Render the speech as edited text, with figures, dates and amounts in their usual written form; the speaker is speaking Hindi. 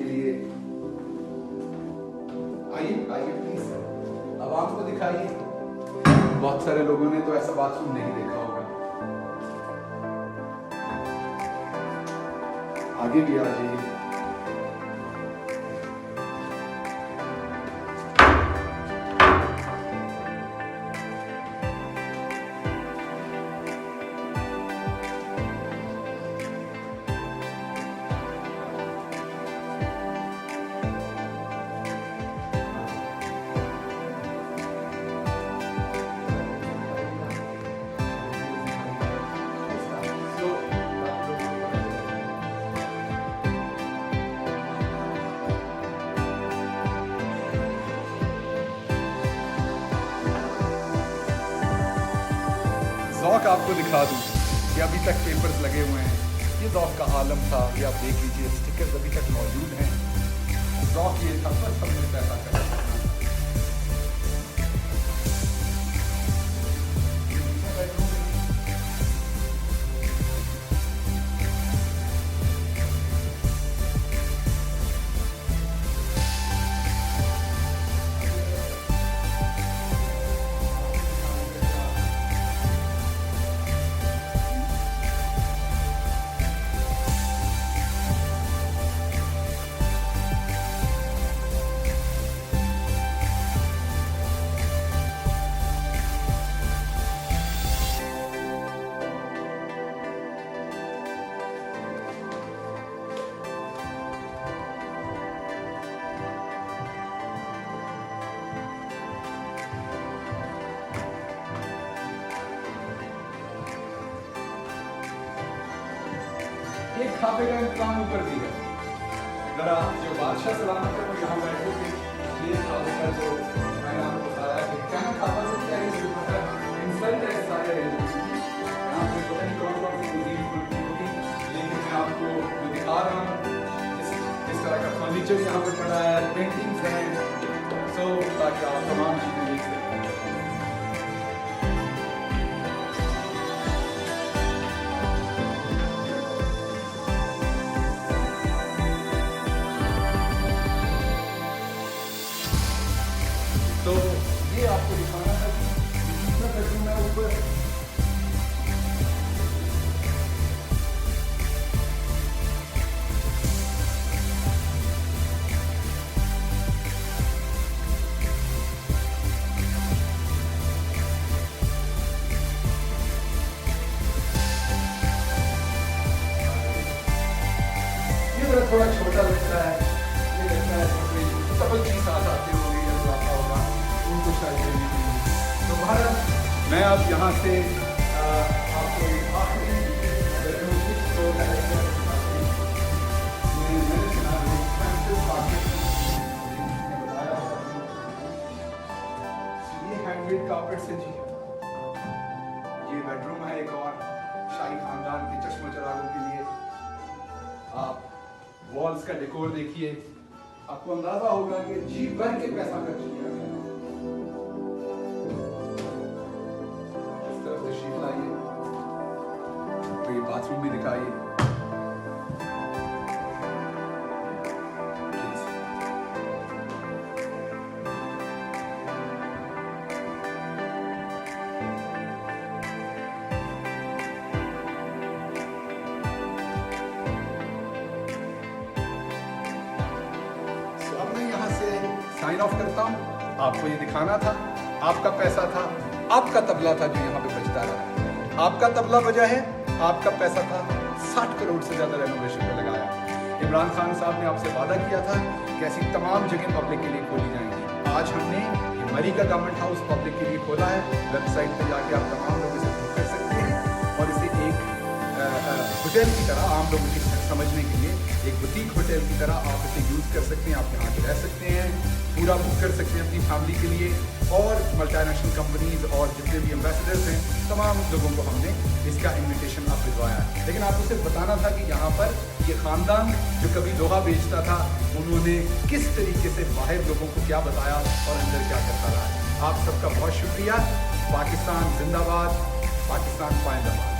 लिए। आइए आइए प्लीज, अब आपको दिखाइए। बहुत सारे लोगों ने तो ऐसा बाथरूम नहीं देखा होगा। आगे भी आ जाइए। ज़ौक़ आपको दिखा दूँ कि अभी तक पेपर्स लगे हुए हैं। ये ज़ौक़ का आलम था, ये आप देख लीजिए, स्टिकर्स अभी तक मौजूद हैं। ज़ौक़ ये था, बस हमने पैसा कर एक खाते का इंतजाम ऊपर भी है। जरा जो बादशाह सलामत है वो यहाँ बैठे थे। ये खाते का जो मैंने आपको बताया कि क्या खाता से क्या है, जो पता इंसल्ट है सारे यहाँ पे पता नहीं कौन कौन सी कुजीन होती, लेकिन मैं आपको जो दिखा रहा हूँ इस तरह का फर्नीचर यहाँ पे पड़ा है, पेंटिंग्स हैं, सो ताकि आप तमाम चीज़ें देख सकें। तो ये आपको दिखाना था कि दूसरा बेडरूम है ऊपर। ये थोड़ा छोटा लगता है, ये लगता है डबल चीज साथ आती होगी, उनको शायद तो भारत मैं अब यहाँ से आपको आखिरी बेडरूम की फ्लोर डायरेक्टर मैंने सुना बताया ये हैंडमेड कारपेट से जी। ये बेडरूम है एक और शाही खानदान के चश्मो चरागों के लिए। आप वॉल्स का डेकोर देखिए, आपको अंदाजा होगा कि जी भर के पैसा खर्च किया गया। तो ये बाथरूम भी दिखाइए। अब मैं यहाँ से साइन ऑफ करता हूँ। आपको ये दिखाना था, आपका पैसा था, आपका तबला था जो यहाँ पे बजता रहा। आपका तबला बजा है, आपका पैसा था, 60 करोड़ से ज्यादा रेनोवेशन पे लगाया। इमरान खान साहब ने आपसे वादा किया था कि ऐसी तमाम जगह पब्लिक के लिए खोली जाएंगी। आज हमने ये मरी का गवर्नमेंट हाउस पब्लिक के लिए खोला है। वेबसाइट पे जाके आप तमाम लोग इसे बुक कर सकते हैं और इसे एक होटल की तरह, आम लोगों की समझने के लिए एक बुटीक होटल की तरह आप इसे यूज़ कर सकते हैं। आप यहाँ पे रह सकते हैं, पूरा बुक कर सकते हैं अपनी फैमिली के लिए। और मल्टीनेशनल कंपनीज और जितने भी एम्बेसडर्स हैं, तमाम लोगों को हमने इसका इन्विटेशन आप भिजवाया है। लेकिन आपको सिर्फ बताना था कि यहाँ पर ये ख़ानदान जो कभी लोहा बेचता था, उन्होंने किस तरीके से बाहर लोगों को क्या बताया और अंदर क्या करता रहा। आप सबका बहुत शुक्रिया। पाकिस्तान जिंदाबाद, पाकिस्तान पाइंदाबाद।